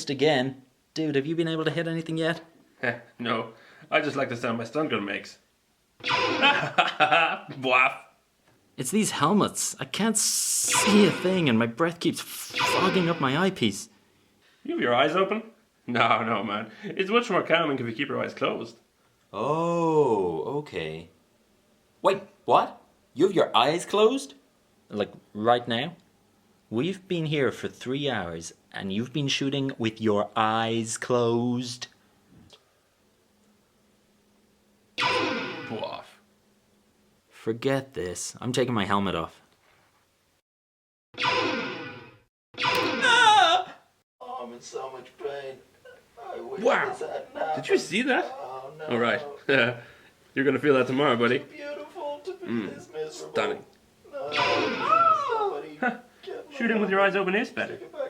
missed again. Dude, have you been able to hit anything yet? No, I just like the sound my stun gun makes. Bwaff. It's these helmets. I can't see a thing and my breath keeps fogging up my eyepiece. You have your eyes open? No, man. It's much more calming if you keep your eyes closed. Oh, okay. Wait, what? You have your eyes closed? Like, right now? We've been here for 3 hours and you've been shooting with your eyes closed? Bwaff. Forget this. I'm taking my helmet off. Ah! Oh, I'm in so much pain. I wish Wow. this hadn't happened. Did you see that? Oh, no. All right. You're gonna feel that tomorrow, buddy. Beautiful to be this miserable. Stunning. No, somebody get me Shooting with your eyes open is better. out.